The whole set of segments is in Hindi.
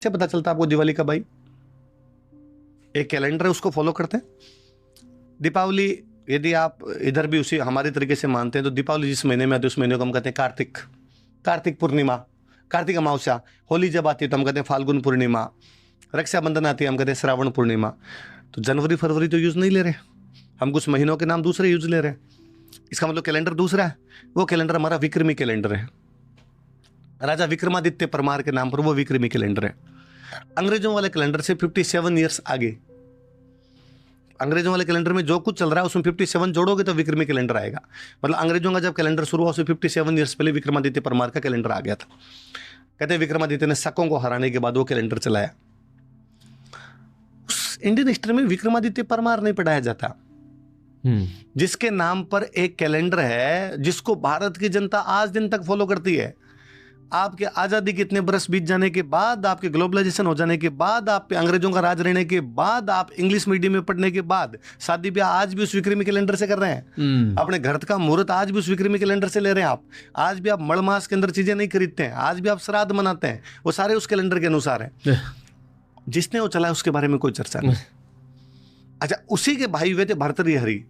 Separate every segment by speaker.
Speaker 1: कैसे पता चलता आपको दिवाली कब आई? एक कैलेंडर है, उसको फॉलो करते हैं। दीपावली यदि आप इधर भी उसी हमारे तरीके से मानते हैं तो दीपावली जिस महीने में आती है उस महीने को हम कहते हैं कार्तिक पूर्णिमा, कार्तिक अमावस्या। होली जब आती है तो हम कहते हैं फाल्गुन पूर्णिमा। रक्षाबंधन आती है हम कहते हैं श्रावण पूर्णिमा। तो जनवरी फरवरी तो यूज नहीं ले रहे, हम कुछ महीनों के नाम दूसरे यूज ले रहे हैं। इसका मतलब कैलेंडर दूसरा है। वो कैलेंडर हमारा विक्रमी कैलेंडर है, राजा विक्रमादित्य परमार के नाम पर वो विक्रमी कैलेंडर है। अंग्रेजों वाले कैलेंडर से 57 ईयर्स आगे। अंग्रेजों वाले कैलेंडर में जो कुछ चल रहा है उसमें 57 जोड़ोगे तो विक्रमी कैलेंडर आएगा। मतलब अंग्रेजों का जब कैलेंडर शुरू हुआ उसमें 57 ईयर्स पहले विक्रमादित्य परमार का कैलेंडर आ गया था। कहते हैं विक्रमादित्य ने शकों को हराने के बाद वो कैलेंडर चलाया। इंडियन हिस्ट्री में विक्रमादित्य परमार नहीं पढ़ाया जाता, जिसके नाम पर एक कैलेंडर है जिसको भारत की जनता आज दिन तक फॉलो करती है। आपके आजादी के इतने बरस बीत जाने के बाद, आपके ग्लोबलाइजेशन हो जाने के बाद, आप पे अंग्रेजों का राज रहने के बाद, आप इंग्लिश मीडियम में पढ़ने के बाद शादी ब्याह आज भी उस विक्रमी कैलेंडर से कर रहे हैं। अपने घर का मुहूर्त आज भी उस विक्रमी कैलेंडर से ले रहे हैं। आप आज भी आप मड़ मास के अंदर चीजें नहीं खरीदते हैं, आज भी आप श्राद्ध मनाते हैं, वो सारे उस कैलेंडर के अनुसार है। जिसने वो चलाया उसके बारे में कोई चर्चा नहीं। अच्छा, उसी के भाई हुए थे भर्तृहरि।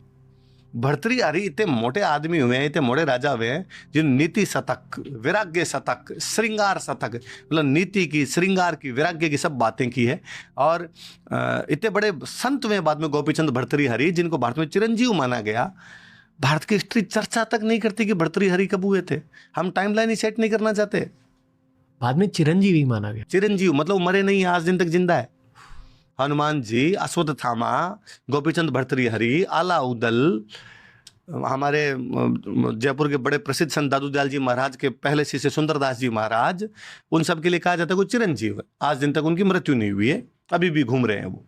Speaker 1: भर्तृहरि इतने मोटे आदमी हुए हैं, इतने मोटे राजा हुए हैं जिन नीति शतक, वैराग्य शतक, श्रृंगार शतक, मतलब नीति की, श्रृंगार की, वैराग्य की सब बातें की है। और इतने बड़े संत हुए बाद में गोपीचंद भर्तृहरि, जिनको भारत में चिरंजीव माना गया। भारत की हिस्ट्री चर्चा तक नहीं करती कि भर्तृहरि कब हुए थे। हम टाइमलाइन ही सेट नहीं करना चाहते।
Speaker 2: बाद में चिरंजीवी माना गया।
Speaker 1: चिरंजीव मतलब मरे नहीं, आज दिन तक जिंदा है। हनुमान जी, अश्वत्थामा, गोपीचंद भर्तृहरि, आलाउदल, हमारे जयपुर के बड़े प्रसिद्ध संत दादू दयाल जी महाराज के पहले शिष्य सुंदरदास जी महाराज, उन सब के लिए कहा जाता है कोई चिरंजीव है। आज दिन तक उनकी मृत्यु नहीं हुई है, अभी भी घूम रहे हैं वो।